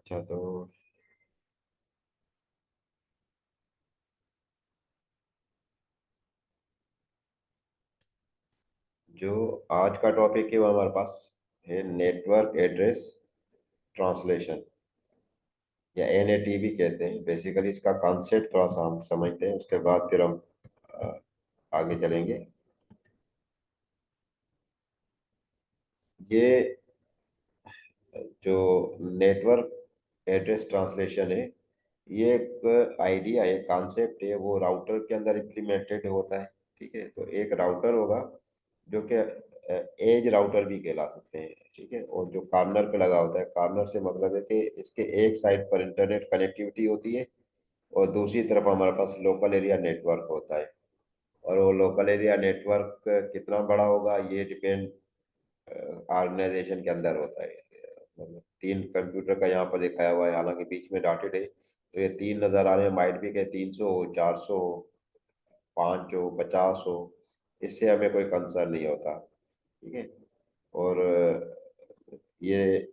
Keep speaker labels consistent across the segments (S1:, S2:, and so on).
S1: अच्छा, तो जो आज का टॉपिक है वो हमारे पास है नेटवर्क एड्रेस ट्रांसलेशन, या एनएटी भी कहते हैं। बेसिकली इसका कॉन्सेप्ट थोड़ा सा हम समझते हैं, उसके बाद फिर हम अ, आगे चलेंगे। ये जो नेटवर्क एड्रेस ट्रांसलेशन है, ये एक आइडिया है, कॉन्सेप्ट है, वो राउटर के अंदर इम्प्लीमेंटेड होता है। ठीक है, तो एक राउटर होगा जो कि एज राउटर भी कहला सकते हैं। ठीक है, और जो कॉर्नर पे लगा होता है, कॉर्नर से मतलब है कि इसके एक साइड पर इंटरनेट कनेक्टिविटी होती है और दूसरी तरफ हमारे पास लोकल एरिया नेटवर्क होता है। और वो लोकल एरिया नेटवर्क कितना बड़ा होगा ये डिपेंड ऑर्गेनाइजेशन के अंदर होता है। मतलब तीन कंप्यूटर का यहाँ पर दिखाया हुआ है, हालांकि बीच में डॉटेड है, तो ये तीन नज़र आ रहे हैं। माइट भी के 300 हो, 400 हो, 5 हो, 50 हो, इससे हमें कोई कंसर्न नहीं होता। ठीक है, और ये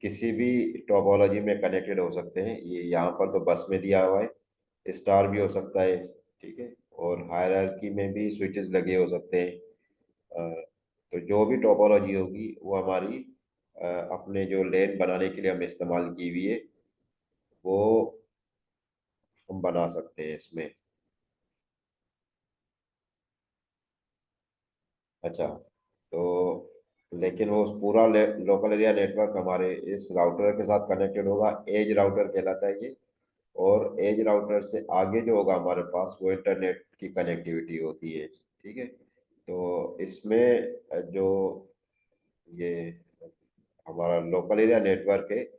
S1: किसी भी टोपोलॉजी में कनेक्टेड हो सकते हैं। ये यहाँ पर तो बस में दिया हुआ है, स्टार भी हो सकता है। ठीक है, और हायरार्की में भी स्विचेस लगे हो सकते हैं। तो जो भी टोपोलॉजी होगी वो हमारी अपने जो लेन बनाने के लिए हम इस्तेमाल की हुई है, वो हम बना सकते हैं इसमें। अच्छा, तो लेकिन वो पूरा लोकल एरिया नेटवर्क हमारे इस राउटर के साथ कनेक्टेड होगा, एज राउटर कहलाता है ये। और एज राउटर से आगे जो होगा हमारे पास, वो इंटरनेट की कनेक्टिविटी होती है। ठीक है, तो इसमें जो ये हमारा लोकल एरिया नेटवर्क है,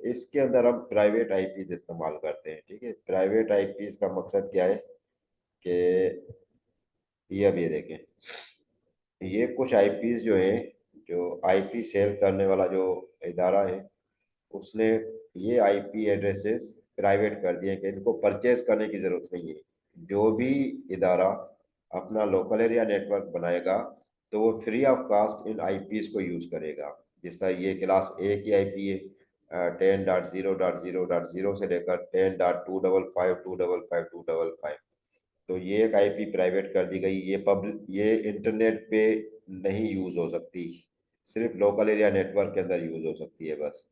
S1: इसके अंदर हम प्राइवेट आईपीज इस्तेमाल करते हैं। ठीक है, प्राइवेट आईपीज का मकसद क्या है कि ये अब ये देखें, ये कुछ आईपीज जो हैं, जो आईपी सेल करने वाला जो इदारा है, उसने ये आईपी एड्रेसेस प्राइवेट कर दिए कि इनको परचेज करने की जरूरत नहीं है। जो भी इदारा अपना लोकल एरिया नेटवर्क बनाएगा, तो वो फ्री ऑफ कास्ट इन आईपीज को यूज करेगा। जैसा ये क्लास ए की आईपी है, 10.0.0.0 से लेकर 10.255.255.255। तो ये एक आईपी प्राइवेट कर दी गई। ये पब्लिक, ये इंटरनेट पे नहीं यूज हो सकती, सिर्फ लोकल एरिया नेटवर्क के अंदर यूज हो सकती है बस।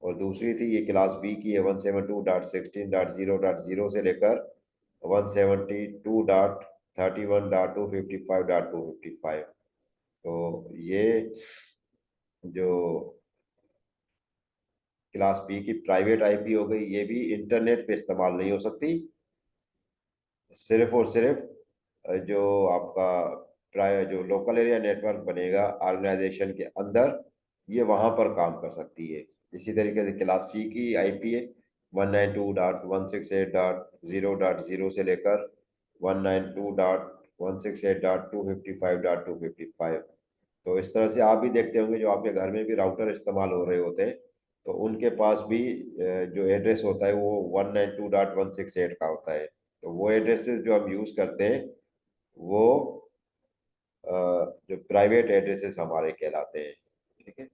S1: और दूसरी थी, ये क्लास बी की है, 172.16.0.0 से लेकर 172.31.255.255। तो ये जो क्लास बी की प्राइवेट आईपी हो गई, ये भी इंटरनेट पे इस्तेमाल नहीं हो सकती। सिर्फ और सिर्फ जो आपका प्राय जो लोकल एरिया नेटवर्क बनेगा ऑर्गेनाइजेशन के अंदर, ये वहां पर काम कर सकती है। इसी तरीके से क्लास सी की आईपी है, 192.168.0.0 से लेकर 192.168.255.255। तो इस तरह से आप भी देखते होंगे, जो आपके घर में भी राउटर इस्तेमाल हो रहे होते हैं, तो उनके पास भी जो एड्रेस होता है वो 192.168 का होता है। तो वो एड्रेसेस जो हम यूज़ करते हैं, वो अ, जो प्राइवेट एड्रेसेस हमारे कहलाते हैं। ठीक है।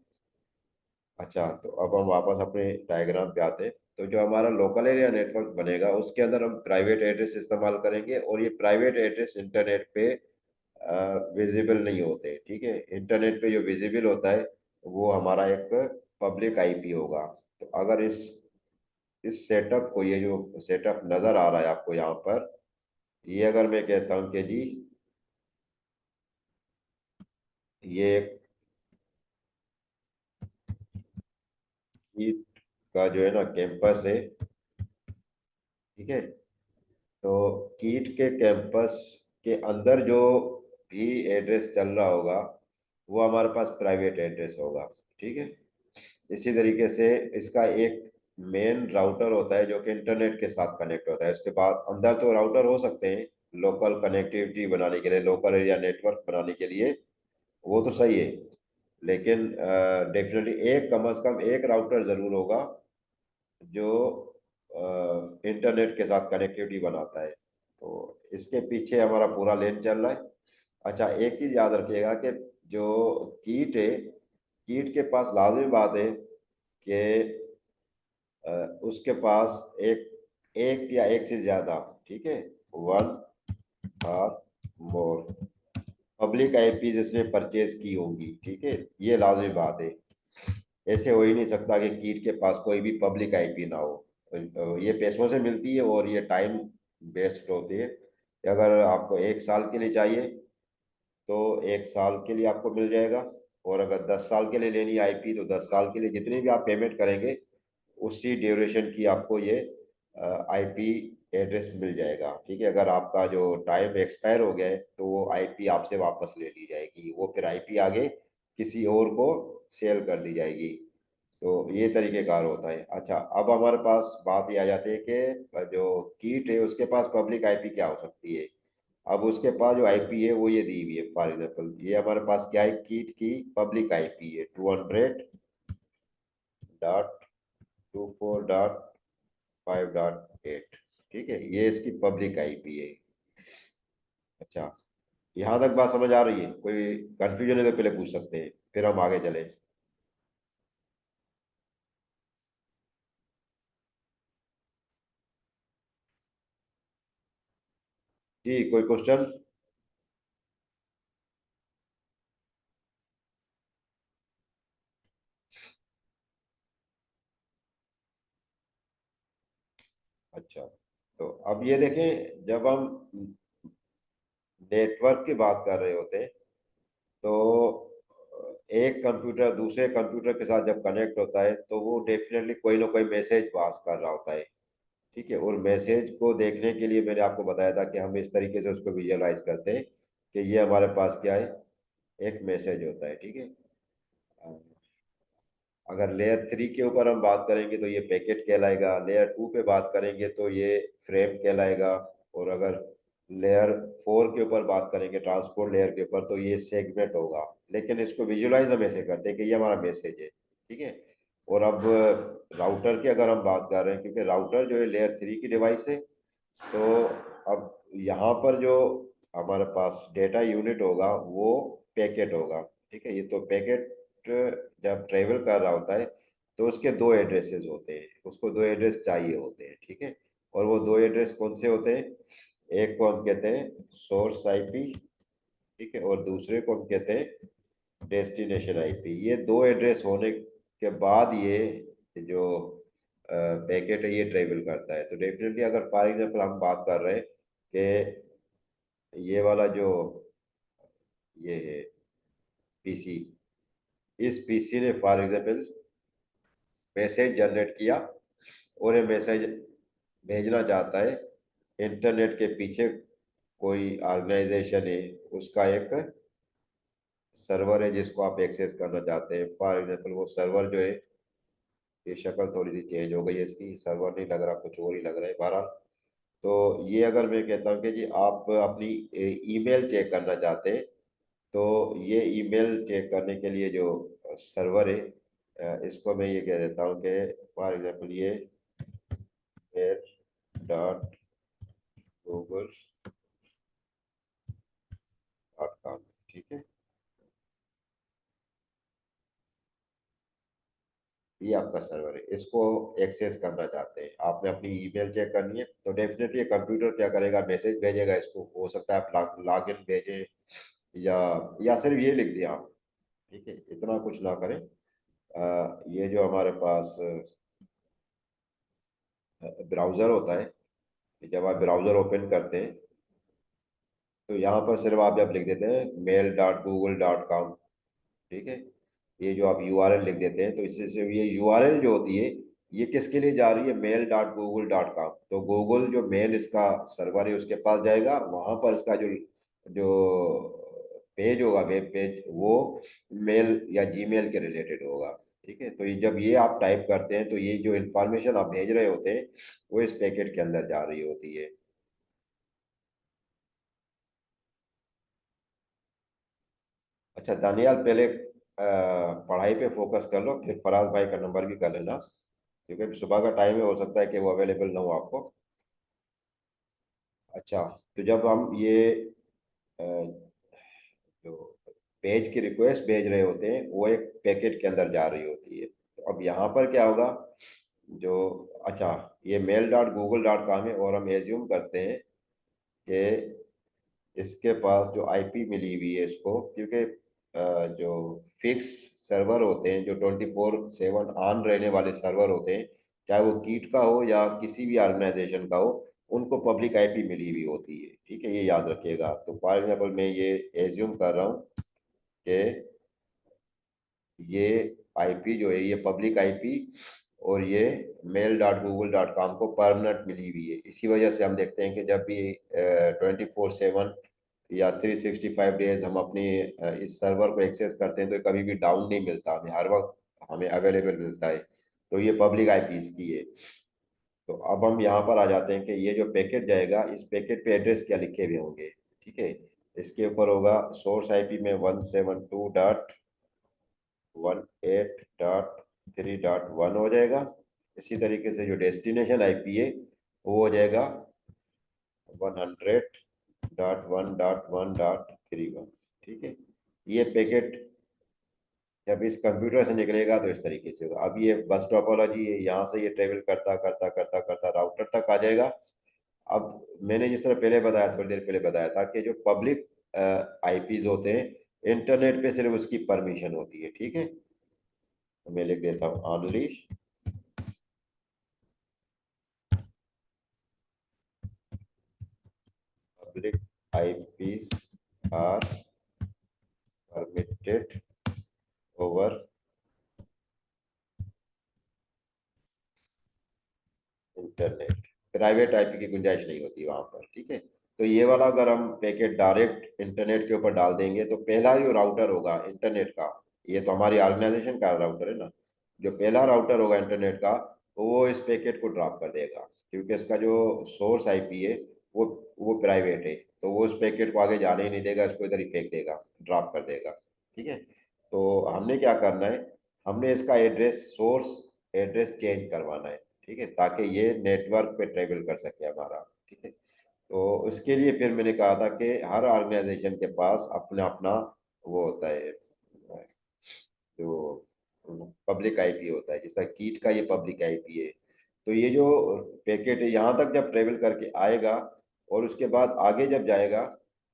S1: अच्छा, तो अब हम वापस अपने डायग्राम पे आते हैं। तो जो हमारा लोकल एरिया नेटवर्क बनेगा, उसके अंदर हम प्राइवेट एड्रेस इस्तेमाल करेंगे, और ये प्राइवेट एड्रेस इंटरनेट पे विजिबल नहीं होते। ठीक है, इंटरनेट पे जो विजिबल होता है वो हमारा एक पब्लिक आईपी होगा। तो अगर इस सेटअप को, ये जो सेटअप नज़र आ रहा है आपको यहाँ पर, ये अगर मैं कहता हूँ कि जी ये एक कीट का जो है ना कैंपस है। ठीक है, तो कीट के कैंपस के अंदर जो भी एड्रेस चल रहा होगा, वो हमारे पास प्राइवेट एड्रेस होगा। ठीक है, इसी तरीके से इसका एक मेन राउटर होता है जो कि इंटरनेट के साथ कनेक्ट होता है। उसके बाद अंदर तो राउटर हो सकते हैं लोकल कनेक्टिविटी बनाने के लिए, लोकल एरिया नेटवर्क बनाने के लिए, वो तो सही है। लेकिन डेफिनेटली एक, कम से कम एक राउटर जरूर होगा जो इंटरनेट के साथ कनेक्टिविटी बनाता है। तो इसके पीछे हमारा पूरा लेन चल रहा है। अच्छा, एक चीज याद रखिएगा कि जो कीट है, कीट के पास लाजमी बात है कि उसके पास एक एक या एक से ज्यादा, ठीक है, वन और मोर पब्लिक आईपी जिसने परचेज की होंगी, ठीक है, ये लाजमी बात है। ऐसे हो ही नहीं सकता कि कीट के पास कोई भी पब्लिक आईपी ना हो। ये पैसों से मिलती है और ये टाइम बेस्ड होती है। अगर आपको एक साल के लिए चाहिए तो एक साल के लिए आपको मिल जाएगा, और अगर 10 साल के लिए लेनी है आईपी तो 10 साल के लिए जितनी भी आप पेमेंट करेंगे उसी ड्यूरेशन की आपको ये आईपी एड्रेस मिल जाएगा, ठीक है। अगर आपका जो टाइम एक्सपायर हो गया है तो वो आईपी आपसे वापस ले ली जाएगी, वो फिर आईपी आगे किसी और को सेल कर दी जाएगी। तो ये तरीकेकार होता है। अच्छा, अब हमारे पास बात ये आ जाती है कि जो कीट है उसके पास पब्लिक आईपी क्या हो सकती है। अब उसके पास जो आईपी है वो ये दी हुई है, फॉर एग्जाम्पल ये हमारे पास क्या है, कीट की पब्लिक आईपी है 200.24.5.8, ठीक है, ये इसकी पब्लिक आईपी है। अच्छा, यहाँ तक बात समझ आ रही है? कोई कंफ्यूजन है तो पहले पूछ सकते हैं, फिर हम आगे चले। जी, कोई क्वेश्चन? अच्छा, तो अब ये देखें, जब हम नेटवर्क की बात कर रहे होते हैं तो एक कंप्यूटर दूसरे कंप्यूटर के साथ जब कनेक्ट होता है तो वो डेफिनेटली कोई ना कोई मैसेज पास कर रहा होता है, ठीक है। और मैसेज को देखने के लिए मैंने आपको बताया था कि हम इस तरीके से उसको विजुअलाइज करते हैं कि ये हमारे पास क्या है, एक मैसेज होता है, ठीक है। अगर लेयर 3 के ऊपर हम बात करेंगे तो ये पैकेट कहलाएगा, लेयर 2 पे बात करेंगे तो ये फ्रेम कहलाएगा, और अगर लेयर 4 के ऊपर बात करेंगे ट्रांसपोर्ट लेयर के ऊपर तो ये सेगमेंट होगा। लेकिन इसको विजुलाइज हम ऐसे करते हैं कि ये हमारा मैसेज है, ठीक है। और अब राउटर की अगर हम बात कर रहे हैं, क्योंकि राउटर जो है लेयर 3 की डिवाइस है, तो अब यहाँ पर जो हमारे पास डेटा यूनिट होगा वो पैकेट होगा, ठीक है। ये तो पैकेट जब ट्रेवल कर रहा होता है तो उसके दो एड्रेसेस होते हैं, उसको दो एड्रेस चाहिए होते हैं, ठीक है। और वो दो एड्रेस कौन से होते हैं? एक को हम कहते हैं सोर्स आईपी, ठीक है, और दूसरे को हम कहते हैं डेस्टिनेशन आईपी। ये दो एड्रेस होने के बाद ये जो पैकेट है ये ट्रेवल करता है। तो डेफिनेटली अगर फॉर एग्जाम्पल हम बात कर रहे हैं कि ये वाला जो ये है पीसी, इस पीसी ने फॉर एग्जाम्पल मैसेज जनरेट किया और ये मैसेज भेजना चाहता है इंटरनेट के पीछे कोई ऑर्गेनाइजेशन है, उसका एक सर्वर है जिसको आप एक्सेस करना चाहते हैं। फॉर एग्जाम्पल वो सर्वर जो है, ये शक्ल थोड़ी सी चेंज हो गई है इसकी, सर्वर नहीं लग रहा, कुछ और ही लग रहा है बहरहाल। तो ये अगर मैं कहता हूँ कि जी आप अपनी ईमेल चेक करना चाहते हैं तो ये ईमेल चेक करने के लिए जो सर्वर है, इसको मैं ये कह देता हूँ कि फॉर एग्जाम्पल ये mail.google.com, ठीक है। ये आपका सर्वर है, इसको एक्सेस करना चाहते हैं, आपने अपनी ईमेल चेक करनी है तो डेफिनेटली कंप्यूटर क्या करेगा, मैसेज भेजेगा। इसको हो सकता है आप लॉगिन भेजें या सिर्फ ये लिख दिया आप, ठीक है, इतना कुछ ना करें। ये जो हमारे पास ब्राउज़र होता है, जब आप ब्राउज़र ओपन करते हैं तो यहाँ पर सिर्फ आप जब लिख देते हैं mail.google.com, ठीक है, ये जो आप यूआरएल लिख देते हैं तो इससे सिर्फ ये यूआरएल जो होती है ये किसके लिए जा रही है, mail.google.com। तो गूगल जो मेन इसका सर्वर है उसके पास जाएगा, वहां पर इसका जो जो पेज होगा, वेब पेज, वो मेल या जीमेल के रिलेटेड होगा, ठीक है। तो ये जब ये आप टाइप करते हैं तो ये जो इंफॉर्मेशन आप भेज रहे होते हैं वो इस पैकेट के अंदर जा रही होती है। अच्छा दानियाल, पहले पढ़ाई पे फोकस कर लो, फिर फराज भाई का नंबर भी कर लेना, क्योंकि अभी सुबह का टाइम है, हो सकता है कि वो अवेलेबल ना हो आपको। अच्छा, तो जब हम ये अ, जो पेज की रिक्वेस्ट भेज रहे होते हैं वो एक पैकेट के अंदर जा रही होती है। तो अब यहाँ पर क्या होगा, जो, अच्छा, ये mail.google.com है और हम एज्यूम करते हैं कि इसके पास जो आईपी मिली हुई है इसको, क्योंकि जो फिक्स सर्वर होते हैं, जो 24/7 ऑन रहने वाले सर्वर होते हैं, चाहे वो कीट का हो या किसी भी ऑर्गेनाइजेशन का हो, उनको पब्लिक आईपी मिली हुई होती है। ठीक है, ये याद रखिएगा। तो फॉर एग्जाम्पल मैं ये एज्यूम कर रहा हूँ कि ये आईपी जो है ये पब्लिक आईपी, और ये mail.google.com को परमानेंट मिली हुई है। इसी वजह से हम देखते हैं कि जब भी 24/7 या 365 डेज हम अपनी इस सर्वर को एक्सेस करते हैं, तो कभी भी डाउन नहीं मिलता, हमें हर वक्त हमें अवेलेबल मिलता है। तो ये पब्लिक आईपी इसकी है। तो अब हम यहाँ पर आ जाते हैं कि ये जो पैकेट जाएगा, इस पैकेट पे एड्रेस क्या लिखे हुए होंगे। ठीक है, इसके ऊपर होगा सोर्स आईपी में 172.18.3.1 हो जाएगा। इसी तरीके से जो डेस्टिनेशन आईपी है वो हो जाएगा 100.1.1.3.1। ठीक है, ये पैकेट जब इस कंप्यूटर से निकलेगा तो इस तरीके से होगा। अब ये बस टोपोलॉजी है, यहाँ से ये ट्रेवल करता करता करता करता राउटर तक आ जाएगा। अब मैंने जिस तरह पहले बताया, थोड़ी देर पहले बताया था कि जो पब्लिक आईपीज होते हैं, इंटरनेट पे सिर्फ उसकी परमिशन होती है। ठीक है, तो मैं लिख देता हूँ only public IPs are permitted over internet. Private IP की गुंजाइश नहीं होती वहां पर। ठीक है, तो ये वाला अगर हम पैकेट डायरेक्ट इंटरनेट के ऊपर डाल देंगे, तो पहला जो राउटर होगा इंटरनेट का, ये तो हमारी ऑर्गेनाइजेशन का राउटर है ना, जो पहला राउटर होगा इंटरनेट का, तो वो इस पैकेट को ड्रॉप कर देगा, क्योंकि इसका जो सोर्स आईपी है वो वो प्राइवेट है। तो वो उस पैकेट को आगे जाने ही नहीं देगा, इसको इधर ही फेंक देगा, ड्रॉप कर देगा। ठीक है, तो हमने क्या करना है, हमने इसका एड्रेस, सोर्स एड्रेस चेंज करवाना है। ठीक है, ताकि ये नेटवर्क पे ट्रेवल कर सके हमारा। ठीक है, तो उसके लिए फिर मैंने कहा था कि हर ऑर्गेनाइजेशन के पास अपना अपना वो होता है, जो पब्लिक आईपी होता है। जैसा कीट का ये पब्लिक आईपी है। तो ये जो पैकेट है यहाँ तक जब ट्रेवल करके आएगा और उसके बाद आगे जब जाएगा,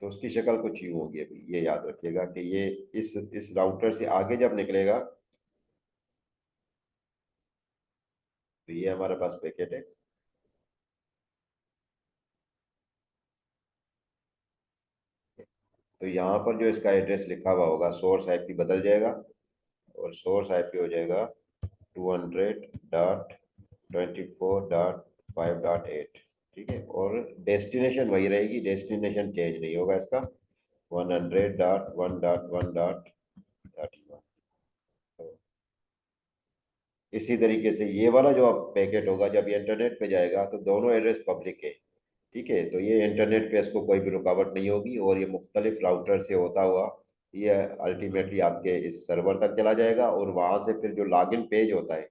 S1: तो उसकी शक्ल कुछ यूं होगी। अभी ये याद रखिएगा कि ये इस राउटर से आगे जब निकलेगा, तो ये हमारे पास पैकेट है। तो यहाँ पर जो इसका एड्रेस लिखा हुआ होगा, सोर्स आईपी बदल जाएगा, और सोर्स आईपी हो जाएगा 200.24.5.8। ठीक है, और डेस्टिनेशन वही रहेगी, डेस्टिनेशन चेंज नहीं होगा इसका, 100.1.1.31। इसी तरीके से ये वाला जो अब पैकेट होगा, जब ये इंटरनेट पे जाएगा, तो दोनों एड्रेस पब्लिक है। ठीक है, तो ये इंटरनेट पे इसको कोई भी रुकावट नहीं होगी, और ये मुख्तलिफ राउटर से होता हुआ ये अल्टीमेटली आपके इस सर्वर तक चला जाएगा। और वहां से फिर जो लॉगिन पेज होता है,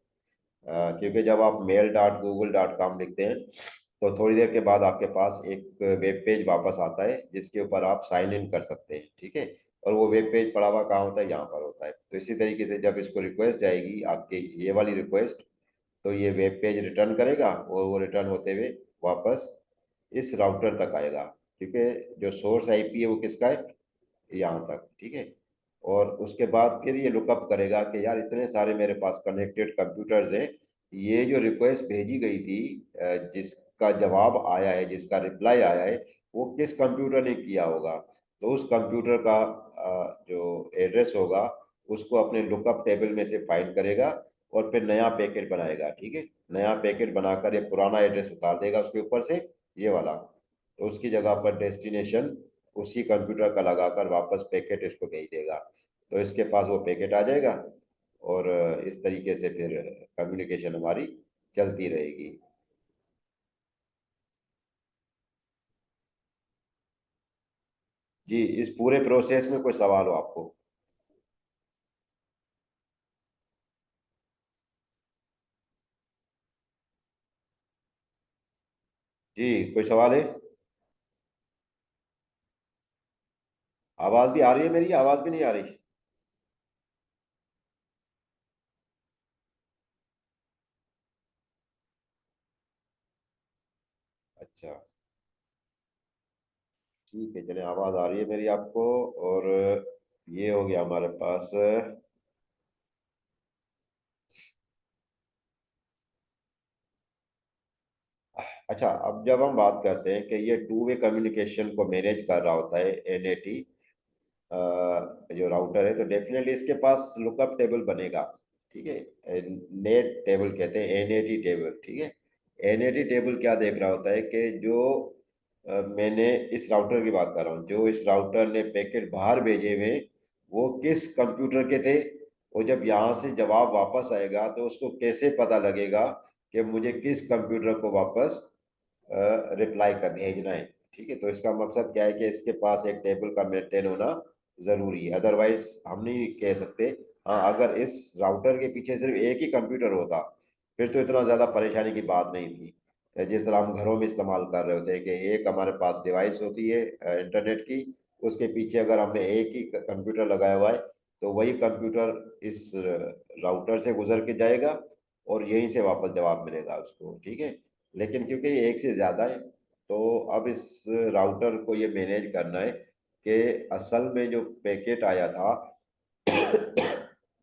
S1: क्योंकि जब आप mail.google.com लिखते हैं, तो थोड़ी देर के बाद आपके पास एक वेब पेज वापस आता है, जिसके ऊपर आप साइन इन कर सकते हैं। ठीक है, और वो वेब पेज पड़ा हुआ कहाँ होता है, यहाँ पर होता है। तो इसी तरीके से जब इसको रिक्वेस्ट जाएगी आपके, ये वाली रिक्वेस्ट, तो ये वेब पेज रिटर्न करेगा, और वो रिटर्न होते हुए वापस इस राउटर तक आएगा, क्योंकि जो सोर्स आईपी है वो किसका है, यहाँ तक। ठीक है, और उसके बाद फिर ये लुकअप करेगा कि यार इतने सारे मेरे पास कनेक्टेड कंप्यूटर्स हैं, ये जो रिक्वेस्ट भेजी गई थी, जिसका जवाब आया है, जिसका रिप्लाई आया है, वो किस कंप्यूटर ने किया होगा। तो उस कंप्यूटर का जो एड्रेस होगा, उसको अपने लुकअप टेबल में से फाइंड करेगा, और फिर नया पैकेट बनाएगा। ठीक है, नया पैकेट बनाकर ये पुराना एड्रेस उतार देगा उसके ऊपर से, ये वाला, तो उसकी जगह पर डेस्टिनेशन उसी कंप्यूटर का लगाकर वापस पैकेट इसको भेज देगा। तो इसके पास वो पैकेट आ जाएगा, और इस तरीके से फिर कम्युनिकेशन हमारी चलती रहेगी। जी, इस पूरे प्रोसेस में कोई सवाल हो आपको? जी, कोई सवाल है? आवाज भी आ रही है मेरी, आवाज भी नहीं आ रही? अच्छा, ठीक है, चले, आवाज आ रही है मेरी आपको। और ये हो गया हमारे पास। अच्छा, अब जब हम बात करते हैं कि ये टू वे कम्युनिकेशन को मैनेज कर रहा होता है एनएटी, जो राउटर है, तो डेफिनेटली इसके पास लुकअप टेबल बनेगा। ठीक है, नेट टेबल कहते हैं, एनएटी टेबल। ठीक है, एनएटी टेबल क्या देख रहा होता है कि जो मैंने इस राउटर की बात कर रहा हूँ, जो इस राउटर ने पैकेट बाहर भेजे हुए, वो किस कंप्यूटर के थे, और जब यहाँ से जवाब वापस आएगा तो उसको कैसे पता लगेगा कि मुझे किस कंप्यूटर को वापस रिप्लाई कर भेजना है। ठीक है, तो इसका मकसद क्या है कि इसके पास एक टेबल का मेंटेन होना जरूरी है, अदरवाइज हम नहीं कह सकते। हाँ, अगर इस राउटर के पीछे सिर्फ एक ही कंप्यूटर होता, फिर तो इतना ज्यादा परेशानी की बात नहीं थी। जिस तरह हम घरों में इस्तेमाल कर रहे होते हैं कि एक हमारे पास डिवाइस होती है इंटरनेट की, उसके पीछे अगर हमने एक ही कंप्यूटर लगाया हुआ है, तो वही कंप्यूटर इस राउटर से गुजर के जाएगा और यहीं से वापस जवाब मिलेगा उसको। ठीक है, लेकिन क्योंकि ये एक से ज्यादा है, तो अब इस राउटर को ये मैनेज करना है कि असल में जो पैकेट आया था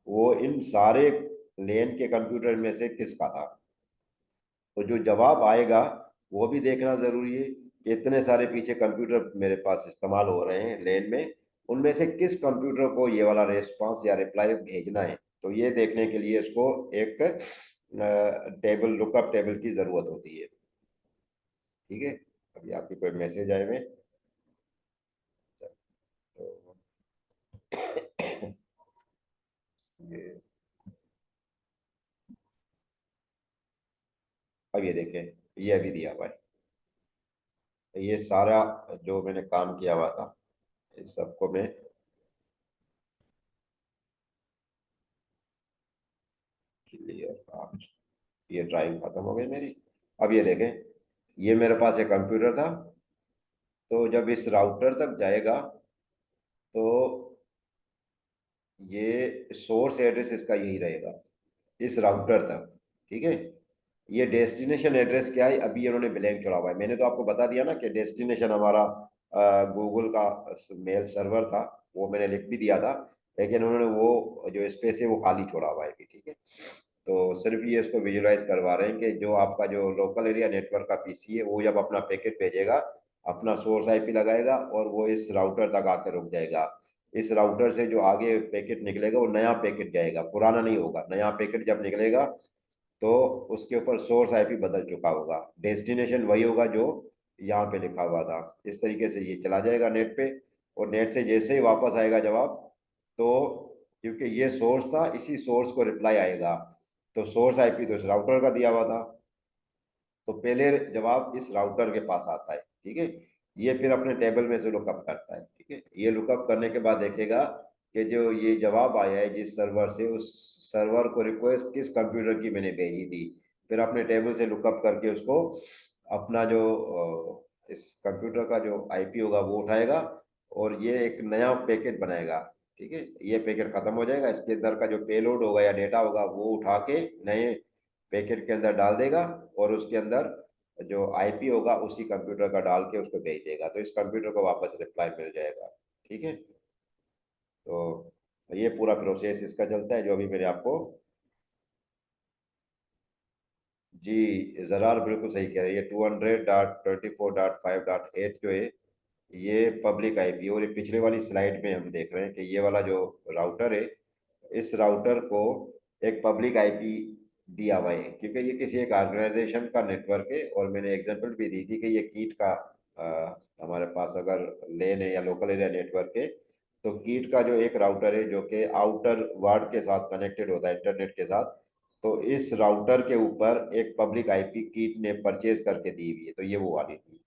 S1: वो इन सारे लेन के कंप्यूटर में से किसका था। तो जो जवाब आएगा वो भी देखना जरूरी है कि इतने सारे पीछे कंप्यूटर मेरे पास इस्तेमाल हो रहे हैं लेन में, उनमें से किस कंप्यूटर को ये वाला रेस्पॉन्स या रिप्लाई भेजना है। तो ये देखने के लिए इसको एक टेबल, लुकअप टेबल की जरूरत होती है। ठीक है, अभी आपके कोई मैसेज आए हुए, तो ये, अब ये देखें, ये अभी दिया हुआ है। तो ये सारा जो मैंने काम किया हुआ था, इस सबको मैं क्लियर, आज ये ड्राइंग खत्म हो गई मेरी। अब ये देखें, ये मेरे पास एक कंप्यूटर था, तो जब इस राउटर तक जाएगा तो ये सोर्स एड्रेस इसका यही रहेगा, इस राउटर तक। ठीक है, ये डेस्टिनेशन एड्रेस क्या है, अभी इन्होंने ब्लैंक छोड़ा हुआ है। मैंने तो आपको बता दिया ना कि डेस्टिनेशन हमारा गूगल का मेल सर्वर था, वो मैंने लिख भी दिया था, लेकिन उन्होंने वो जो स्पेस है वो खाली छोड़ा हुआ है अभी। ठीक है, तो सिर्फ ये इसको विजुलाइज करवा रहे हैं कि जो आपका जो लोकल एरिया नेटवर्क का पीसी है, वो जब अपना पैकेट भेजेगा, अपना सोर्स आईपी लगाएगा और वो इस राउटर तक आकर रुक जाएगा। इस राउटर से जो आगे पैकेट निकलेगा वो नया पैकेट जाएगा, पुराना नहीं होगा। नया पैकेट जब निकलेगा तो उसके ऊपर सोर्स आईपी बदल चुका होगा, डेस्टिनेशन वही होगा जो यहाँ पे लिखा हुआ था। इस तरीके से ये चला जाएगा नेट पे, और नेट से जैसे ही वापस आएगा जवाब, तो क्योंकि ये सोर्स था, इसी सोर्स को रिप्लाई आएगा, तो सोर्स आईपी तो इस राउटर का दिया हुआ था, तो पहले जवाब इस राउटर के पास आता है। ठीक है, ये फिर अपने टेबल में से लुकअप करता है। ठीक है, ये लुकअप करने के बाद देखेगा कि जो ये जवाब आया है जिस सर्वर से, उस सर्वर को रिक्वेस्ट किस कंप्यूटर की मैंने भेजी थी, फिर अपने टेबल से लुकअप करके उसको अपना जो इस कंप्यूटर का जो आईपी होगा वो उठाएगा, और ये एक नया पैकेट बनाएगा। ठीक है, ये पैकेट खत्म हो जाएगा, इसके अंदर का जो पेलोड होगा या डेटा होगा वो उठा के नए पैकेट के अंदर डाल देगा, और उसके अंदर जो आईपी होगा उसी कंप्यूटर का डाल के उसको भेज देगा, तो इस कंप्यूटर को वापस रिप्लाई मिल जाएगा। ठीक है, तो ये पूरा प्रोसेस इसका चलता है जो अभी मैंने आपको। जी, जरार बिल्कुल सही कह रहे हैं। ये 200.24.5.8 जो है, ये पब्लिक आईपी, और ये पिछले वाली स्लाइड में हम देख रहे हैं कि ये वाला जो राउटर है, इस राउटर को एक पब्लिक आईपी दिया हुआ है, क्योंकि ये किसी एक ऑर्गेनाइजेशन का नेटवर्क है। और मैंने एग्जांपल भी दी थी कि ये कीट का हमारे पास अगर लेन है या लोकल एरिया नेटवर्क है, तो कीट का जो एक राउटर है जो कि आउटर वर्ल्ड के साथ कनेक्टेड होता है इंटरनेट के साथ, तो इस राउटर के ऊपर एक पब्लिक आईपी कीट ने परचेज करके दी हुई है, तो ये वो वाली थी।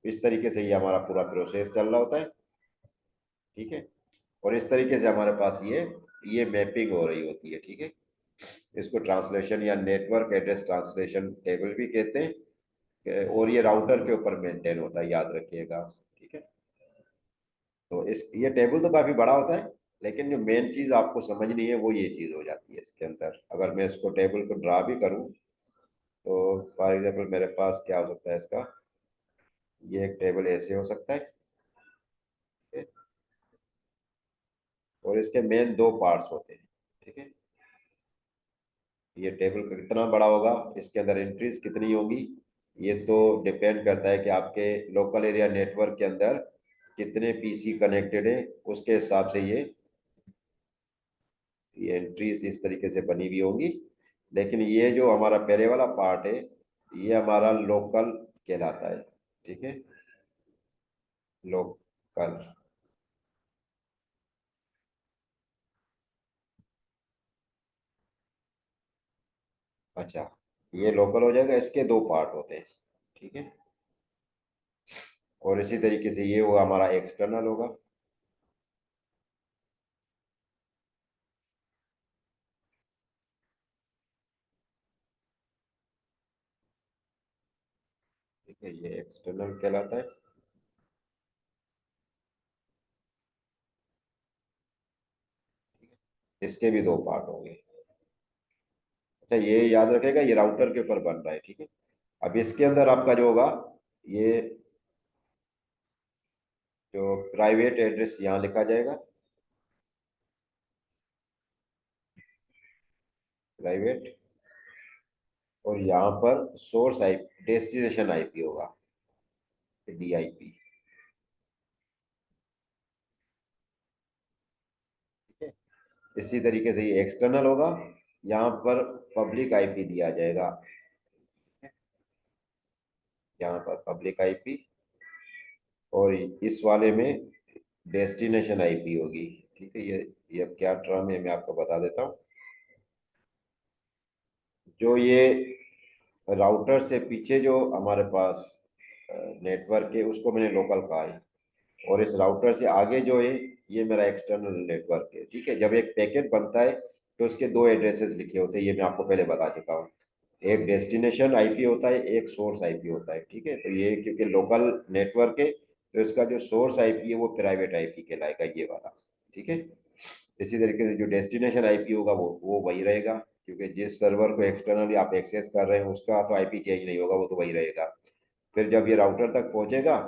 S1: इस तरीके से ये हमारा पूरा प्रोसेस चल रहा होता है। ठीक है, और इस तरीके से हमारे पास ये मैपिंग हो रही होती है। ठीक है, इसको ट्रांसलेशन या नेटवर्क एड्रेस ट्रांसलेशन टेबल भी कहते हैं, और ये राउटर के ऊपर मेंटेन होता है, याद रखिएगा। ठीक है, तो इस ये टेबल तो काफी बड़ा होता है, लेकिन जो मेन चीज आपको समझनी है वो ये चीज हो जाती है इसके अंदर। अगर मैं इसको टेबल को ड्रा भी करूं, तो फॉर एग्जाम्पल मेरे पास क्या हो सकता है इसका, ये एक टेबल ऐसे हो सकता है, ठीक है? और इसके मेन दो पार्ट्स होते हैं, ठीक है? ये टेबल कितना बड़ा होगा, इसके अंदर एंट्रीज कितनी होगी, ये तो डिपेंड करता है कि आपके लोकल एरिया नेटवर्क के अंदर कितने पीसी कनेक्टेड है, उसके हिसाब से ये एंट्रीज इस तरीके से बनी हुई होंगी। लेकिन ये जो हमारा पहले वाला पार्ट है, ये हमारा लोकल कहलाता है, ठीक है? लोकल। अच्छा, ये लोकल हो जाएगा, इसके दो पार्ट होते हैं, ठीक है? और इसी तरीके से ये वो हमारा एक्सटर्नल होगा, ठीक है? ये एक्सटर्नल कहलाता है। इसके भी दो पार्ट होंगे। अच्छा, ये याद रखेगा, ये राउटर के ऊपर बन रहा है, ठीक है? अब इसके अंदर आपका जो होगा, ये जो प्राइवेट एड्रेस यहाँ लिखा जाएगा, प्राइवेट। और यहाँ पर सोर्स आई, डेस्टिनेशन आईपी होगा, डीआईपी, ठीक है? इसी तरीके से ये एक्सटर्नल होगा, यहाँ पर पब्लिक आईपी दिया जाएगा, यहाँ पर पब्लिक आईपी। और इस वाले में डेस्टिनेशन आईपी होगी, ठीक है? ये अब क्या टर्म है मैं आपको बता देता हूँ। जो ये राउटर से पीछे जो हमारे पास नेटवर्क है, उसको मैंने लोकल कहा है। और इस राउटर से आगे जो है, ये मेरा एक्सटर्नल नेटवर्क है, ठीक है? जब एक पैकेट बनता है तो उसके दो एड्रेसेस लिखे होते हैं, ये मैं आपको पहले बता चुका हूँ। एक डेस्टिनेशन आईपी होता है, एक सोर्स आईपी होता है, ठीक है? तो ये क्योंकि लोकल नेटवर्क है, तो इसका जो सोर्स आईपी है वो प्राइवेट आईपी कहलाएगा, ये वाला, ठीक है? इसी तरीके से जो डेस्टिनेशन आईपी होगा वो वही रहेगा, क्योंकि जिस सर्वर को एक्सटर्नली आप एक्सेस कर रहे हैं उसका तो आईपी चेंज नहीं होगा, वो तो वही रहेगा। फिर जब ये राउटर तक पहुंचेगा,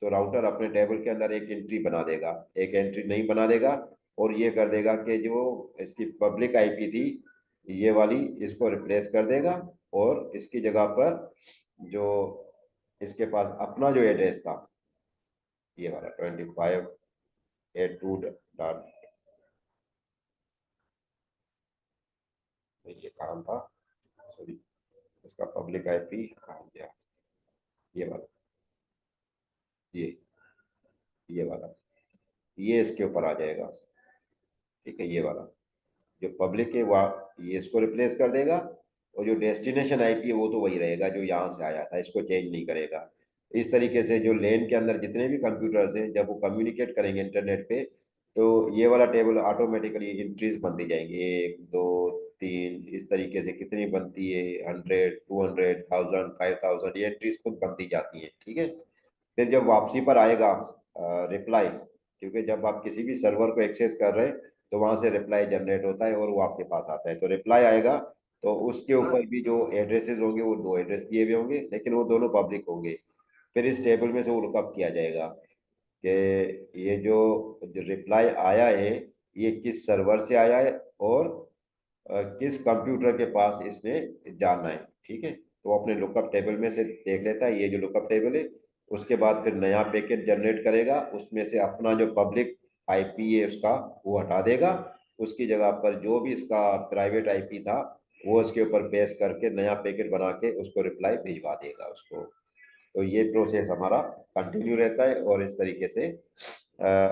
S1: तो राउटर अपने टेबल के अंदर एक एंट्री बना देगा, एक एंट्री नहीं बना देगा, और ये कर देगा कि जो इसकी पब्लिक आईपी थी, ये वाली, इसको रिप्लेस कर देगा। और इसकी जगह पर जो इसके पास अपना जो एड्रेस था, ये वाला 25 82 ये काम था, सॉरी, इसका पब्लिक आईपी कहाँ गया, ये वाला, ये ये वाला, ये इसके ऊपर आ जाएगा, ठीक है? ये वाला जो पब्लिक है वह ये इसको रिप्लेस कर देगा। और जो डेस्टिनेशन आईपी है वो तो वही रहेगा जो यहाँ से आया था, इसको चेंज नहीं करेगा। इस तरीके से जो लेन के अंदर जितने भी कंप्यूटर्स हैं, जब वो कम्युनिकेट करेंगे इंटरनेट पे, तो ये वाला टेबल ऑटोमेटिकली इंक्रीज बनती जाएंगे, 1 2 3, इस तरीके से कितनी बनती है, 100 200 1000 5000, ये एंट्रीज खुद बनती जाती हैं, ठीक है? फिर जब वापसी पर आएगा रिप्लाई, क्योंकि जब आप किसी भी सर्वर को एक्सेस कर रहे हैं, तो वहां से रिप्लाई जनरेट होता है और वो आपके पास आता है, तो रिप्लाई आएगा, तो उसके ऊपर भी जो एड्रेसेस होंगे वो दो एड्रेस दिए हुए होंगे, लेकिन वो दोनों पब्लिक होंगे। फिर इस टेबल में से वो लुकअप किया जाएगा कि ये जो रिप्लाई आया है, ये किस सर्वर से आया है, और किस कंप्यूटर के पास इसने जाना है, ठीक है? तो वो अपने लुकअप टेबल में से देख लेता है, ये जो लुकअप टेबल है। उसके बाद फिर नया पैकेट जनरेट करेगा, उसमें से अपना जो पब्लिक आईपी है उसका वो हटा देगा, उसकी जगह पर जो भी इसका प्राइवेट आईपी था वो उसके ऊपर पेस्ट करके नया पैकेट बना के उसको रिप्लाई भिजवा देगा उसको। तो ये प्रोसेस हमारा कंटिन्यू रहता है, और इस तरीके से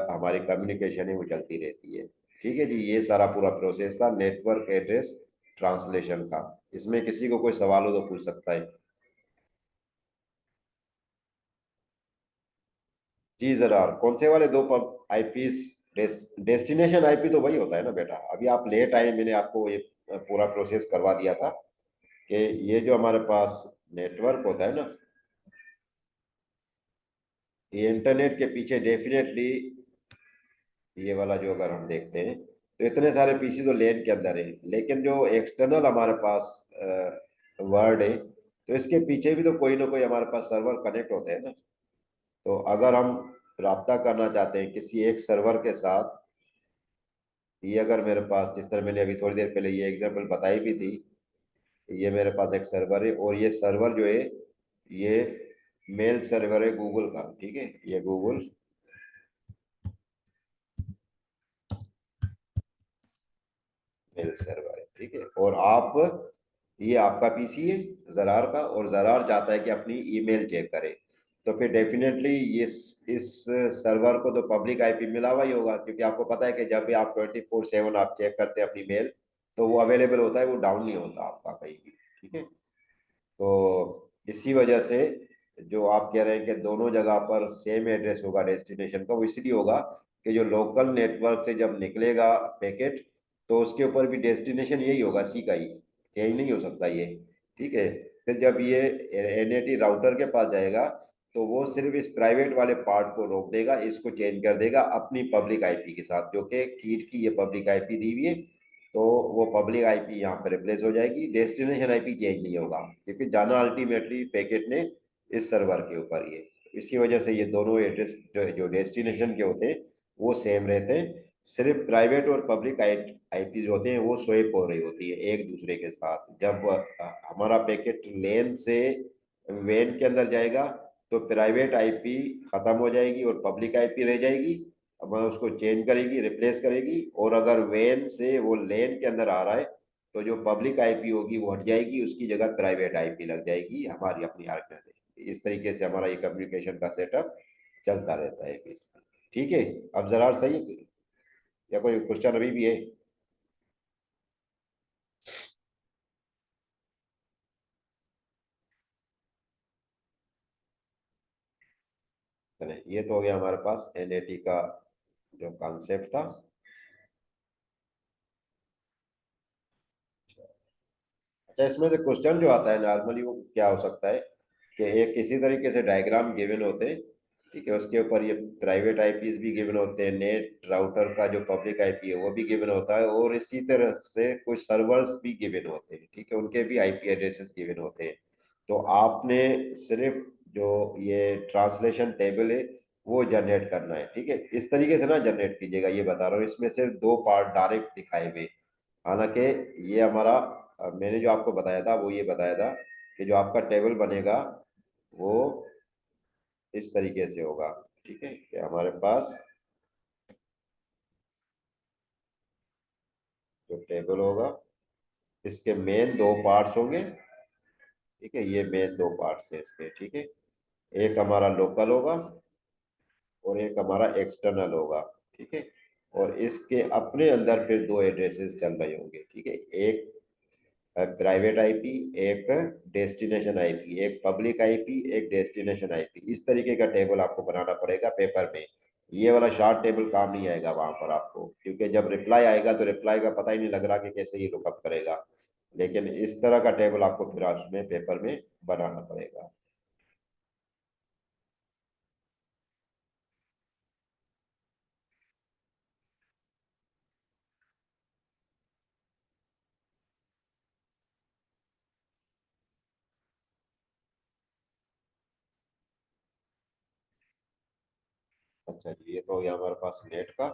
S1: हमारी कम्युनिकेशन है वो चलती रहती है, ठीक है जी? ये सारा पूरा प्रोसेस था नेटवर्क एड्रेस ट्रांसलेशन का। इसमें किसी को कोई सवाल हो तो पूछ सकता है। जी जरा, कौन से वाले दो पब आईपीस? डेस्टिनेशन आईपी तो वही होता है ना बेटा, अभी आप लेट आए, मैंने आपको ये पूरा प्रोसेस करवा दिया था कि ये जो हमारे पास नेटवर्क होता है ना, ये इंटरनेट के पीछे डेफिनेटली ये वाला जो अगर हम देखते हैं, तो इतने सारे पीसी तो लेन के अंदर है, लेकिन जो एक्सटर्नल हमारे पास वर्ड है, तो इसके पीछे भी तो कोई ना कोई हमारे पास सर्वर कनेक्ट होते हैं ना, तो अगर हम राब्ता करना चाहते हैं किसी एक सर्वर के साथ, ये अगर मेरे पास, जिस तरह मैंने अभी थोड़ी देर पहले ये एग्जांपल बताई भी थी, ये मेरे पास एक सर्वर है और ये सर्वर जो है ये मेल सर्वर है गूगल का, ठीक है, ये गूगल मेल सर्वर है, ठीक है। और आप, ये आपका पीसी है जरार का, और जरार चाहता है कि अपनी ईमेल चेक करे, तो फिर डेफिनेटली ये इस सर्वर को तो पब्लिक आईपी मिला हुआ ही होगा, क्योंकि आपको पता है कि जब भी आप 24/7 आप चेक करते हैं अपनी मेल, तो वो अवेलेबल होता है, वो डाउन नहीं होता आपका कहीं भी, ठीक है। तो इसी वजह से जो आप कह रहे हैं कि दोनों जगह पर सेम एड्रेस होगा डेस्टिनेशन का, वो इसलिए होगा कि जो लोकल नेटवर्क से जब निकलेगा पैकेट, तो उसके ऊपर भी डेस्टिनेशन यही होगा, सी का ही, चेंज नहीं हो सकता ये, ठीक है। फिर जब ये एनएटी राउटर के पास जाएगा, तो वो सिर्फ इस प्राइवेट वाले पार्ट को रोक देगा, इसको चेंज कर देगा अपनी पब्लिक आईपी के साथ, जो कि कीट की ये पब्लिक आईपी दी हुई है। तो वो पब्लिक आईपी यहाँ पर रिप्लेस हो जाएगी, डेस्टिनेशन आईपी चेंज नहीं होगा, क्योंकि जाना अल्टीमेटली पैकेट ने इस सर्वर के ऊपर ही है। इसी वजह से ये दोनों एड्रेस जो डेस्टिनेशन के होते हैं वो सेम रहते हैं, सिर्फ प्राइवेट और पब्लिक आईपी जो होते हैं वो स्वेप हो रही होती है एक दूसरे के साथ। जब हमारा पैकेट लेन से वेन के अंदर जाएगा, तो प्राइवेट आईपी खत्म हो जाएगी और पब्लिक आईपी रह जाएगी, अब वह उसको चेंज करेगी, रिप्लेस करेगी। और अगर वेन से वो लेन के अंदर आ रहा है, तो जो पब्लिक आईपी होगी वो हट जाएगी, उसकी जगह प्राइवेट आईपी लग जाएगी हमारी अपनी ऑर्गेनाइजेशन। इस तरीके से हमारा ये कम्युनिकेशन का सेटअप चलता रहता है बीच में, ठीक है। अब जरा सही है या कोई क्वेश्चन अभी भी है? चलिए, ये तो हो गया हमारे पास एनएटी का जो कॉन्सेप्ट था। अच्छा, इसमें से क्वेश्चन जो आता है नॉर्मली वो क्या हो सकता है कि एक किसी तरीके से डायग्राम गिवन होते हैं, ठीक है, उसके ऊपर ये प्राइवेट आईपीज भी गिवन होते हैं, नेट राउटर का जो पब्लिक आईपी है वो भी गिवन होता है, और इसी तरह से कुछ सर्वर्स भी गिवन होते हैं, ठीक है, उनके भी आईपी एड्रेसेस गिवन होते हैं। तो आपने सिर्फ जो ये ट्रांसलेशन टेबल है वो जनरेट करना है, ठीक है। इस तरीके से ना जनरेट कीजिएगा, ये बता रहा हूँ, इसमें सिर्फ दो पार्ट डायरेक्ट दिखाए हुए। हालांकि ये हमारा, मैंने जो आपको बताया था वो ये बताया था कि जो आपका टेबल बनेगा वो इस तरीके से होगा, ठीक है, कि हमारे पास जो टेबल होगा इसके मेन दो पार्ट्स होंगे, ठीक है, ये मेन दो पार्ट्स है इसके, ठीक है। एक हमारा लोकल होगा और एक हमारा एक्सटर्नल होगा, ठीक है। और इसके अपने अंदर फिर दो एड्रेसेस चल रहे होंगे, ठीक है, एक प्राइवेट आईपी, एक डेस्टिनेशन आईपी, एक पब्लिक आईपी, एक डेस्टिनेशन आईपी। इस तरीके का टेबल आपको बनाना पड़ेगा पेपर में। ये वाला शार्ट टेबल काम नहीं आएगा वहां पर आपको, क्योंकि जब रिप्लाई आएगा तो रिप्लाई का पता ही नहीं लग रहा कि कैसे ये लुकअप करेगा। लेकिन इस तरह का टेबल आपको फिर उसमें पेपर में बनाना पड़ेगा। अच्छा जी, ये तो हो गया हमारे पास नेट का।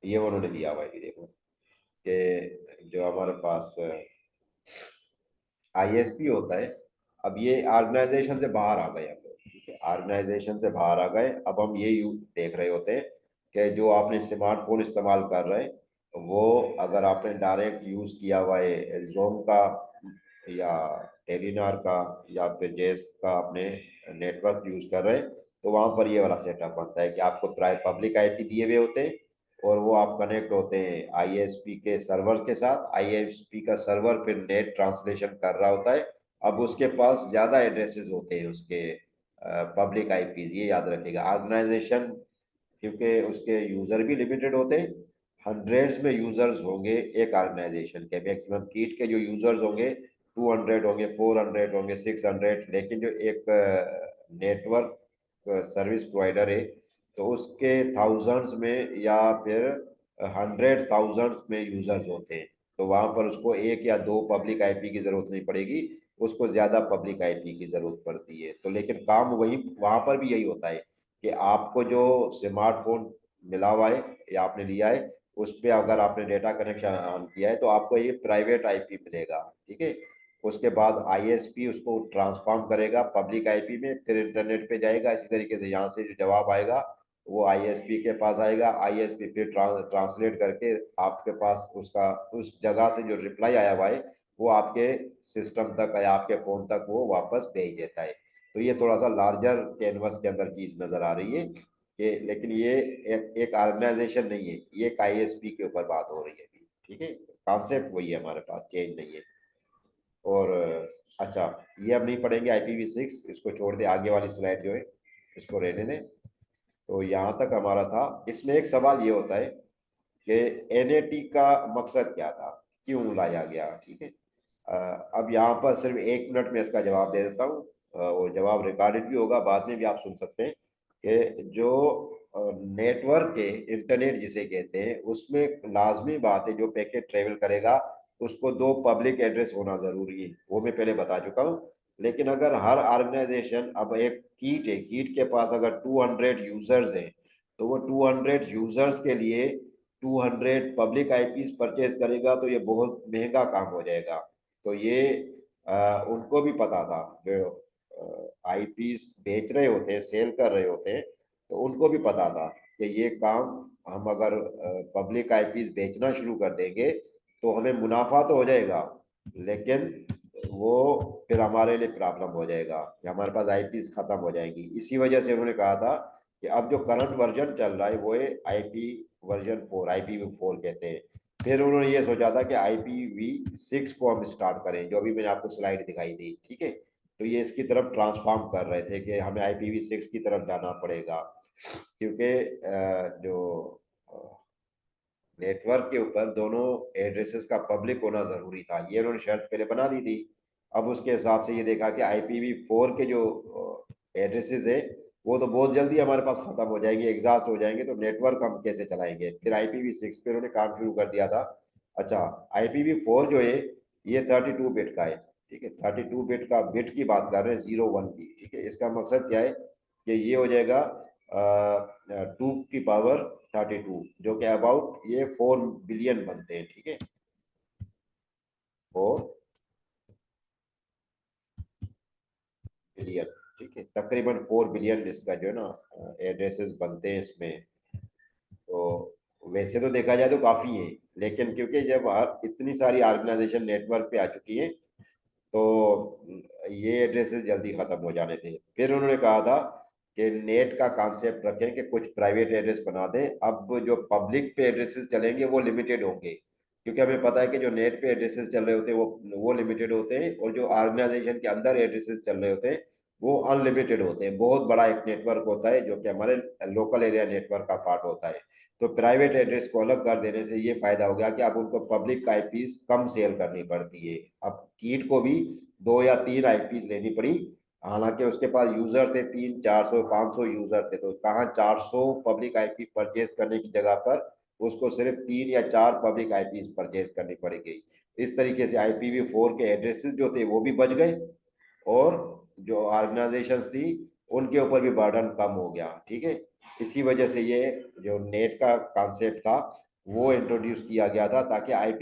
S1: ये उन्होंने दिया हुआ है कि देखो कि जो हमारे पास आईएसपी होता है, अब ये ऑर्गेनाइजेशन से बाहर आ गए हम लोग, ठीक है, ऑर्गेनाइजेशन से बाहर आ गए। अब हम ये देख रहे होते हैं कि जो आपने स्मार्टफोन इस्तेमाल कर रहे हैं, वो अगर आपने डायरेक्ट यूज किया हुआ है जोम का या टेलीनार का या फिर जेस का आपने नेटवर्क यूज कर रहे हैं, तो वहां पर ये वाला सेटअप बनता है कि आपको प्राइ पब्लिक आईपी दिए हुए होते हैं, और वो आप कनेक्ट होते हैं आईएसपी के सर्वर के साथ। आईएसपी का सर्वर फिर नेट ट्रांसलेशन कर रहा होता है। अब उसके पास ज्यादा एड्रेसेस होते हैं उसके पब्लिक आईपीज, ये याद रखिएगा। ऑर्गेनाइजेशन, क्योंकि उसके यूजर भी लिमिटेड होते हैं, हंड्रेड्स में यूजर्स होंगे एक ऑर्गेनाइजेशन के, मैक्सिमम कीट के जो यूजर्स होंगे 200 होंगे, 400 होंगे, 600। लेकिन जो एक नेटवर्क सर्विस प्रोवाइडर है, तो उसके थाउजेंड्स में या फिर 100 थाउजेंड्स में यूजर्स होते हैं। तो वहां पर उसको एक या दो पब्लिक आईपी की जरूरत नहीं पड़ेगी, उसको ज्यादा पब्लिक आईपी की जरूरत पड़ती है। तो लेकिन काम वही वहां पर भी यही होता है कि आपको जो स्मार्टफोन मिला हुआ है या आपने लिया है, उस पे अगर आपने डेटा कनेक्शन ऑन किया है तो आपको ये प्राइवेट आईपी मिलेगा। ठीक है। उसके बाद आईएसपी उसको ट्रांसफॉर्म करेगा पब्लिक आईपी में, फिर इंटरनेट पे जाएगा। इसी तरीके से यहाँ से जो जवाब आएगा वो आईएसपी के पास आएगा, आईएसपी फिर ट्रांसलेट करके आपके पास उसका उस जगह से जो रिप्लाई आया हुआ है वो आपके सिस्टम तक या आपके फोन तक वो वापस भेज देता है। तो ये थोड़ा सा लार्जर कैनवस के अंदर चीज नजर आ रही है कि, लेकिन ये एक ऑर्गेनाइजेशन नहीं है, ये एक आईएसपी के ऊपर बात हो रही है अभी। ठीक है। कॉन्सेप्ट वही है, हमारे पास चेंज नहीं है। और अच्छा, ये अब नहीं पढ़ेंगे IPv6, इसको छोड़ दे, आगे वाली स्लाइड जो है इसको रहने दें। तो यहाँ तक हमारा था। इसमें एक सवाल ये होता है कि एनएटी का मकसद क्या था, क्यों लाया गया। ठीक है। अब यहाँ पर सिर्फ 1 मिनट में इसका जवाब दे देता हूँ, और जवाब रिकॉर्डेड भी होगा, बाद में भी आप सुन सकते हैं कि जो नेटवर्क के इंटरनेट जिसे कहते हैं उसमें लाजमी बात है जो पैकेट ट्रेवल करेगा उसको 2 पब्लिक एड्रेस होना जरूरी है, वो मैं पहले बता चुका हूँ। लेकिन अगर हर ऑर्गेनाइजेशन, अब एक कीट है, कीट के पास अगर 200 यूजर्स हैं तो वो 200 यूजर्स के लिए 200 पब्लिक आईपीस परचेज करेगा, तो ये बहुत महंगा काम हो जाएगा। तो ये उनको भी पता था, जो आईपीस बेच रहे होते हैं, सेल कर रहे होते हैं, तो उनको भी पता था कि ये काम हम अगर पब्लिक आईपीस बेचना शुरू कर देंगे तो हमें मुनाफा तो हो जाएगा, लेकिन वो फिर हमारे लिए प्रॉब्लम हो जाएगा कि हमारे पास आईपीस खत्म हो जाएंगी। इसी वजह से उन्होंने कहा था कि अब जो करंट वर्जन चल रहा है वो है IP वर्जन 4, IPv4 कहते हैं। फिर उन्होंने ये सोचा था कि IPv6 को हम स्टार्ट करें, जो अभी मैंने आपको स्लाइड दिखाई दी। ठीक है। तो ये इसकी तरफ ट्रांसफॉर्म कर रहे थे कि हमें IPv6 की तरफ जाना पड़ेगा, क्योंकि जो नेटवर्क के ऊपर दोनों एड्रेसेस का पब्लिक होना जरूरी था, ये उन्होंने शर्त पहले बना दी थी। अब उसके हिसाब से ये देखा कि IPv4 के जो एड्रेसेस है वो तो बहुत जल्दी हमारे पास खत्म हो जाएगी, एग्जॉस्ट हो जाएंगे, तो नेटवर्क हम कैसे चलाएंगे। फिर IPv6 पे उन्होंने काम शुरू कर दिया था। अच्छा, IPv4 जो है ये 32 बिट का है। ठीक है, 32 बिट का, बिट की बात कर रहे हैं, 0 1 की। ठीक है। इसका मकसद क्या है कि ये हो जाएगा 2 की पावर 32, जो कि अबाउट ये 4 बिलियन बनते हैं। ठीक है। 4 बिलियन। ठीक है, तकरीबन 4 बिलियन इसका जो है ना एड्रेसेस बनते हैं इसमें। तो वैसे तो देखा जाए तो काफी है, लेकिन क्योंकि जब हर इतनी सारी ऑर्गेनाइजेशन नेटवर्क पे आ चुकी है तो ये एड्रेसेस जल्दी खत्म हो जाने थे। फिर उन्होंने कहा था कि नेट का कॉन्सेप्ट रखें कि कुछ प्राइवेट एड्रेस बना दें। अब जो पब्लिक पे एड्रेसेस चलेंगे वो लिमिटेड होंगे, क्योंकि हमें पता है कि जो नेट पे एड्रेसेस चल रहे होते हैं वो लिमिटेड होते हैं, और जो ऑर्गेनाइजेशन के अंदर एड्रेसेस चल रहे होते हैं वो अनलिमिटेड होते हैं। बहुत बड़ा एक नेटवर्क होता है जो कि हमारे लोकल एरिया नेटवर्क का पार्ट होता है। तो प्राइवेट एड्रेस को अलग कर देने से ये फायदा हो गया कि अब उनको पब्लिक आईपीस कम सेल करनी पड़ती है। अब कीट को भी 2 या 3 आईपीस लेनी पड़ी, हालांकि उसके पास यूजर थे 300 400 500 यूजर थे, तो कहाँ 400 पब्लिक आईपी परचेज करने की जगह पर उसको सिर्फ 3 या 4 पब्लिक आईपीस परचेज करनी पड़ेगी। इस तरीके से IPv4 के एड्रेसेस जो थे वो भी बच गए, और जो ऑर्गेनाइजेशन थी उनके ऊपर भी बर्डन कम हो गया। ठीक है। इसी वजह से ये जो नेट का कॉन्सेप्ट था वो इंट्रोड्यूस किया गया था, ताकि IP